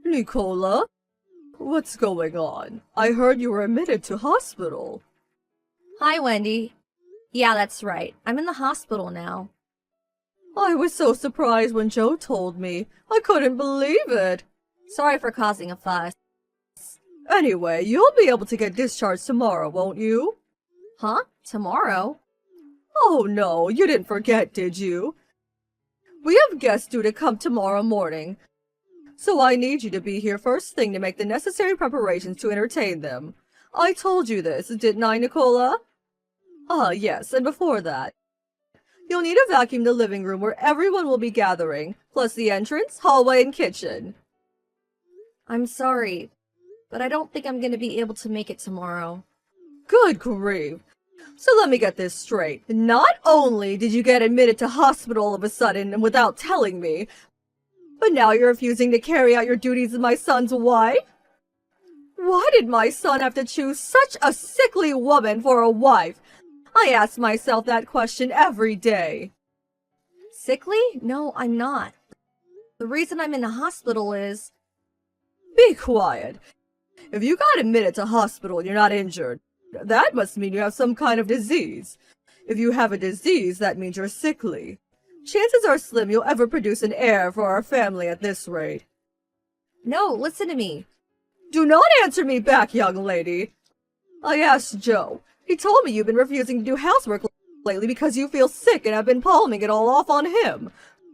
Nicola? What's going on? I heard you were admitted to hospital. Hi, Wendy. Yeah, that's right. I'm in the hospital now. I was so surprised when Joe told me. I couldn't believe it. Sorry for causing a fuss. Anyway, you'll be able to get discharged tomorrow, won't you? Huh? Tomorrow? Oh no, you didn't forget, did you? We have guests due to come tomorrow morning, so I need you to be here first thing to make the necessary preparations to entertain them. I told you this, didn't I, Nicola? Ah, yes, and before that, you'll need to vacuum the living room where everyone will be gathering, plus the entrance, hallway, and kitchen. I'm sorry, but I don't think I'm going to be able to make it tomorrow. Good grief. So let me get this straight. Not only did you get admitted to hospital all of a sudden and without telling me, but now you're refusing to carry out your duties as my son's wife? Why did my son have to choose such a sickly woman for a wife? I ask myself that question every day. Sickly? No, I'm not. The reason I'm in the hospital is... Be quiet. If you got admitted to hospital and you're not injured, that must mean you have some kind of disease. If you have a disease, that means you're sickly. Chances are slim you'll ever produce an heir for our family at this rate. No, listen to me. Do not answer me back, young lady. I asked Joe. He told me you've been refusing to do housework lately because you feel sick and have been palming it all off on him.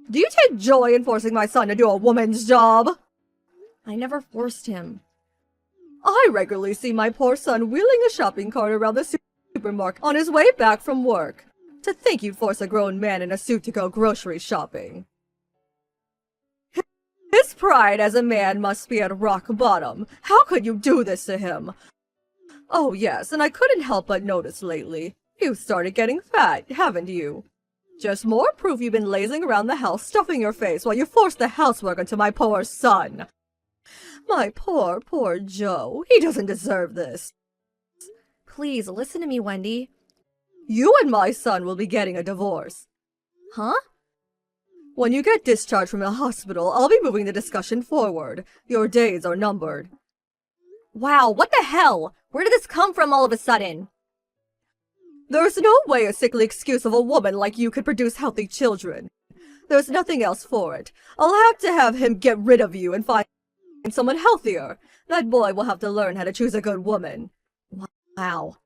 Do you take joy in forcing my son to do a woman's job? I never forced him. I regularly see my poor son wheeling a shopping cart around the supermarket on his way back from work. To think you'd force a grown man in a suit to go grocery shopping. His pride as a man must be at rock bottom. How could you do this to him? Oh yes, and I couldn't help but notice lately. You've started getting fat, haven't you? Just more proof you've been lazing around the house stuffing your face while you force the housework onto my poor son. My poor Joe. He doesn't deserve this. Please, listen to me, Wendy. You and my son will be getting a divorce. Huh? When you get discharged from the hospital, I'll be moving the discussion forward. Your days are numbered. Wow, what the hell? Where did this come from all of a sudden? There's no way a sickly excuse of a woman like you could produce healthy children. There's nothing else for it. I'll have to have him get rid of you and find someone healthier. That boy will have to learn how to choose a good woman. Wow.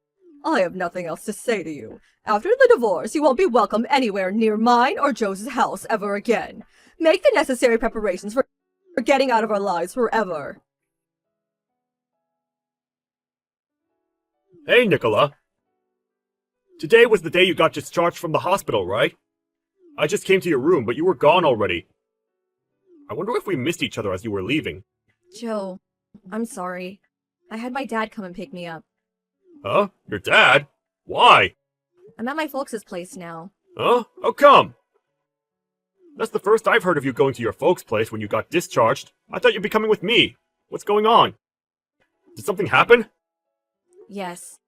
I have nothing else to say to you. After the divorce, you won't be welcome anywhere near mine or Joe's house ever again. Make the necessary preparations for getting out of our lives forever. Hey, Nicola. Today was the day you got discharged from the hospital, right? I just came to your room, but you were gone already. I wonder if we missed each other as you were leaving. Joe, I'm sorry. I had my dad come and pick me up. Huh? Your dad? Why? I'm at my folks' place now. Huh? How come? That's the first I've heard of you going to your folks' place when you got discharged. I thought you'd be coming with me. What's going on? Did something happen? Yes.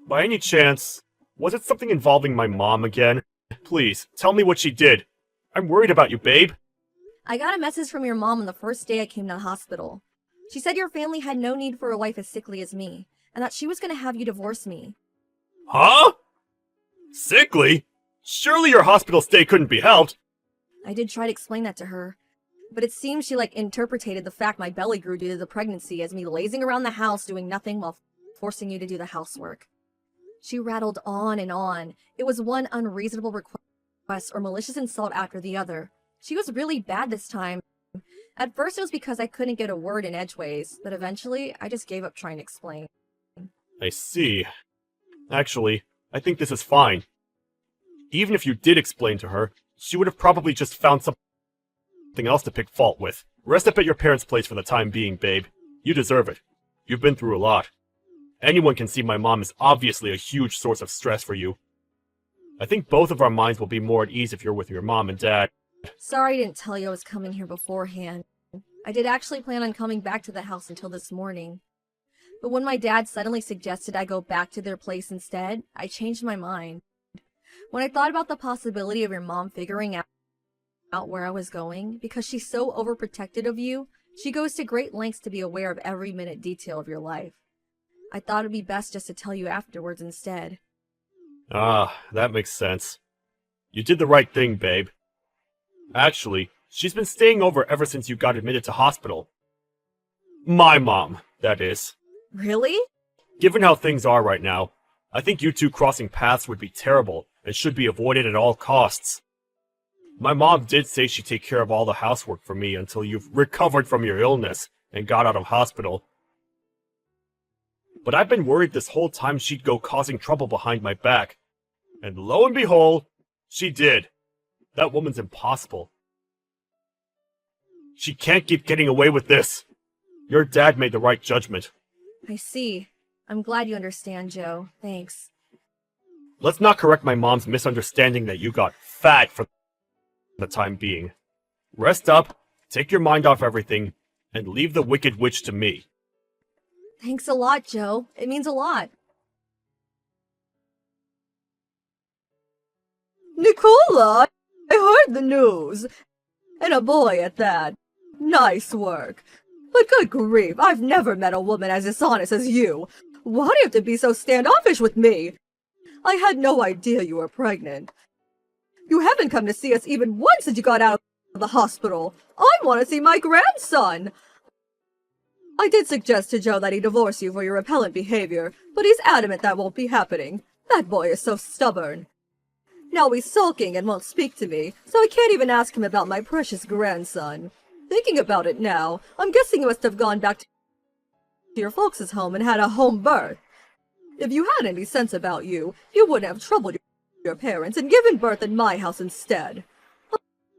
By any chance, was it something involving my mom again? Please, tell me what she did. I'm worried about you, babe. I got a message from your mom on the first day I came to the hospital. She said your family had no need for a wife as sickly as me, and that she was going to have you divorce me. Huh? Sickly? Surely your hospital stay couldn't be helped. I did try to explain that to her, but it seems she interpreted the fact my belly grew due to the pregnancy as me lazing around the house doing nothing while forcing you to do the housework. She rattled on and on. It was one unreasonable request or malicious insult after the other. She was really bad this time. At first it was because I couldn't get a word in edgeways, but eventually I just gave up trying to explain. I see. Actually, I think this is fine. Even if you did explain to her, she would have probably just found something else to pick fault with. Rest up at your parents' place for the time being, babe. You deserve it. You've been through a lot. Anyone can see my mom is obviously a huge source of stress for you. I think both of our minds will be more at ease if you're with your mom and dad. Sorry I didn't tell you I was coming here beforehand. I did actually plan on coming back to the house until this morning. But when my dad suddenly suggested I go back to their place instead, I changed my mind. When I thought about the possibility of your mom figuring out where I was going, because she's so overprotected of you, She goes to great lengths to be aware of every minute detail of your life. I thought it'd be best just to tell you afterwards instead. Ah, that makes sense. You did the right thing, babe. Actually, she's been staying over ever since you got admitted to hospital. My mom, that is. Really? Given how things are right now, I think you two crossing paths would be terrible and should be avoided at all costs. My mom did say she'd take care of all the housework for me until you've recovered from your illness and got out of hospital. But I've been worried this whole time she'd go causing trouble behind my back. And lo and behold, she did. That woman's impossible. She can't keep getting away with this. Your dad made the right judgment. I see. I'm glad you understand, Joe. Thanks. Let's not correct my mom's misunderstanding that you got fat for the time being. Rest up, take your mind off everything, and leave the Wicked Witch to me. Thanks a lot, Joe. It means a lot. Nicola, I heard the news. And a boy at that. Nice work. But good grief, I've never met a woman as dishonest as you. Why do you have to be so standoffish with me? I had no idea you were pregnant. You haven't come to see us even once since you got out of the hospital. I want to see my grandson. I did suggest to Joe that he divorce you for your repellent behavior, but he's adamant that won't be happening. That boy is so stubborn. Now he's sulking and won't speak to me, so I can't even ask him about my precious grandson. Thinking about it now, I'm guessing you must have gone back to your folks' home and had a home birth. If you had any sense about you, you wouldn't have troubled your parents and given birth in my house instead.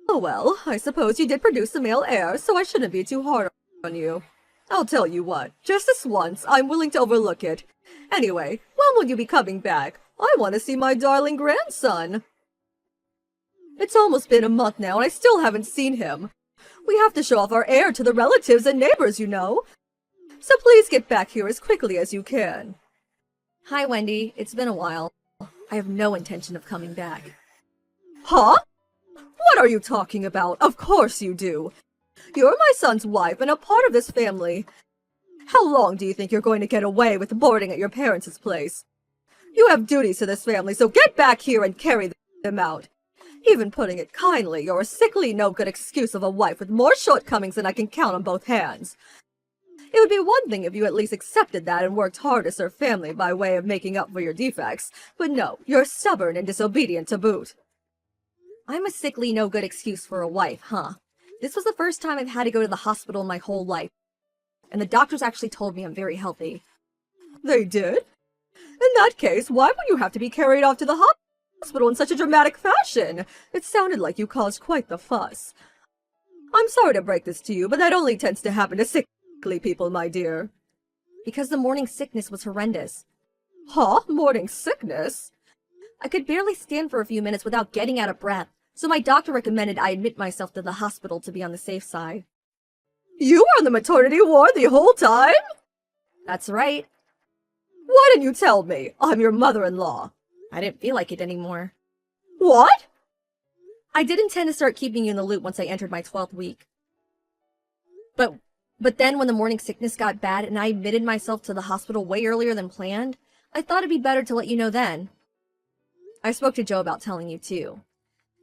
Oh well, I suppose you did produce a male heir, so I shouldn't be too hard on you. I'll tell you what, just this once, I'm willing to overlook it. Anyway, when will you be coming back? I want to see my darling grandson. It's almost been a month now and I still haven't seen him. We have to show off our heir to the relatives and neighbors, you know. So please get back here as quickly as you can. Hi, Wendy. It's been a while. I have no intention of coming back. Huh? What are you talking about? Of course you do. You're my son's wife and a part of this family. How long do you think you're going to get away with boarding at your parents' place? You have duties to this family, so get back here and carry them out. Even putting it kindly, you're a sickly, no-good excuse of a wife with more shortcomings than I can count on both hands. It would be one thing if you at least accepted that and worked hard to serve family by way of making up for your defects, but no, you're stubborn and disobedient to boot. I'm a sickly, no-good excuse for a wife, huh? This was the first time I've had to go to the hospital in my whole life, and the doctors actually told me I'm very healthy. They did? In that case, why would you have to be carried off to the hospital in such a dramatic fashion? It sounded like you caused quite the fuss. I'm sorry to break this to you, but that only tends to happen to sickly people, my dear. Because the morning sickness was horrendous. Huh? Morning sickness? I could barely stand for a few minutes without getting out of breath, so my doctor recommended I admit myself to the hospital to be on the safe side. You were on the maternity ward the whole time? That's right. Why didn't you tell me? I'm your mother-in-law. I didn't feel like it anymore. What? I did intend to start keeping you in the loop once I entered my 12th week. But then when the morning sickness got bad and I admitted myself to the hospital way earlier than planned, I thought it'd be better to let you know then. I spoke to Joe about telling you too.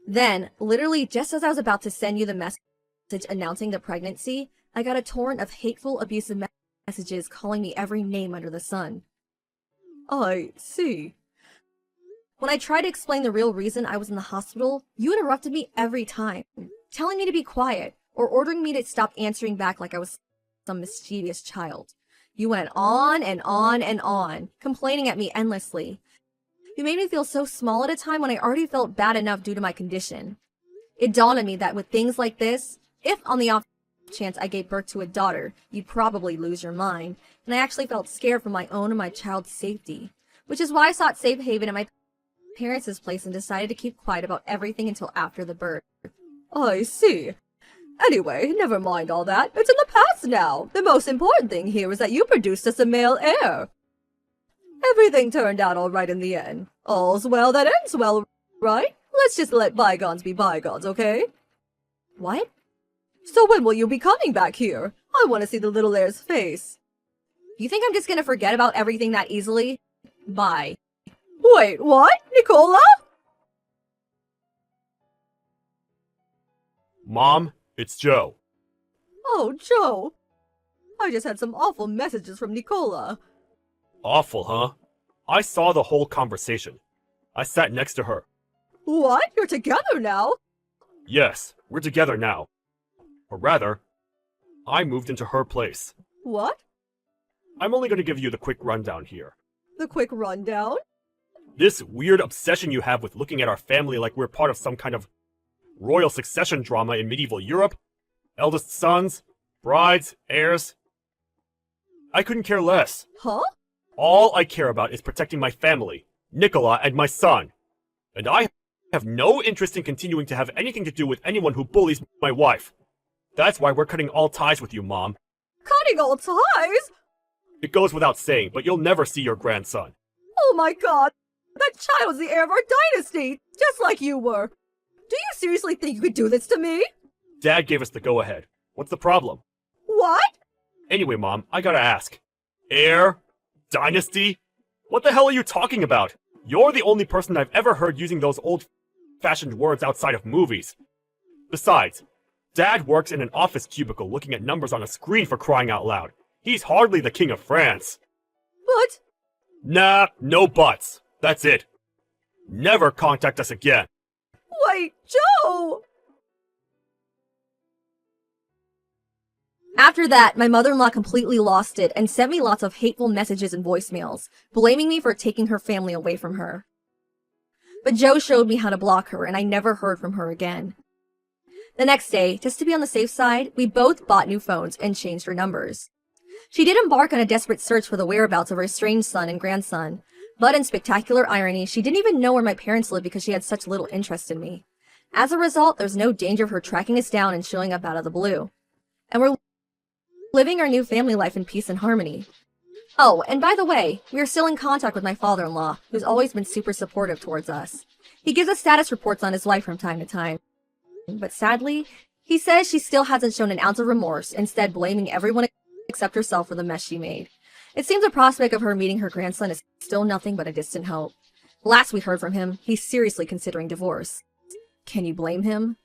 Then, literally just as I was about to send you the message announcing the pregnancy, I got a torrent of hateful, abusive messages calling me every name under the sun. I see. When I tried to explain the real reason I was in the hospital, you interrupted me every time, telling me to be quiet, or ordering me to stop answering back like I was some mischievous child. You went on and on and on, complaining at me endlessly. You made me feel so small at a time when I already felt bad enough due to my condition. It dawned on me that with things like this, if on the off chance I gave birth to a daughter, you'd probably lose your mind, and I actually felt scared for my own and my child's safety, which is why I sought safe haven at my parents' place and decided to keep quiet about everything until after the birth. I see. Anyway, never mind all that. It's in the past now. The most important thing here is that you produced us a male heir. Everything turned out all right in the end. All's well that ends well, right? Let's just let bygones be bygones, okay? What? So when will you be coming back here? I want to see the little heir's face. You think I'm just gonna forget about everything that easily? Bye. Wait, what? Nicola? Mom, it's Joe. Oh, Joe. I just had some awful messages from Nicola. Awful, huh? I saw the whole conversation. I sat next to her. What? You're together now? Yes, we're together now. Or rather, I moved into her place. What? I'm only going to give you the quick rundown here. The quick rundown? This weird obsession you have with looking at our family like we're part of some kind of royal succession drama in medieval Europe? Eldest sons, brides, heirs? I couldn't care less. Huh? All I care about is protecting my family, Nicola and my son. And I have no interest in continuing to have anything to do with anyone who bullies my wife. That's why we're cutting all ties with you, Mom. Cutting all ties? It goes without saying, but you'll never see your grandson. Oh my god! That child's the heir of our dynasty! Just like you were! Do you seriously think you could do this to me? Dad gave us the go-ahead. What's the problem? What? Anyway, Mom, I gotta ask. Heir? Dynasty? What the hell are you talking about? You're the only person I've ever heard using those old-fashioned words outside of movies. Besides, Dad works in an office cubicle looking at numbers on a screen, for crying out loud. He's hardly the king of France. But... Nah, no buts. That's it. Never contact us again. Wait, Joe! After that, my mother-in-law completely lost it and sent me lots of hateful messages and voicemails, blaming me for taking her family away from her. But Joe showed me how to block her, and I never heard from her again. The next day, just to be on the safe side, we both bought new phones and changed her numbers. She did embark on a desperate search for the whereabouts of her estranged son and grandson, but in spectacular irony, she didn't even know where my parents lived because she had such little interest in me. As a result, there's no danger of her tracking us down and showing up out of the blue. And we're living our new family life in peace and harmony. Oh, and by the way, we are still in contact with my father-in-law, who's always been super supportive towards us. He gives us status reports on his wife from time to time. But sadly, he says she still hasn't shown an ounce of remorse, instead blaming everyone except herself for the mess she made. It seems the prospect of her meeting her grandson is still nothing but a distant hope. Last we heard from him, he's seriously considering divorce. Can you blame him?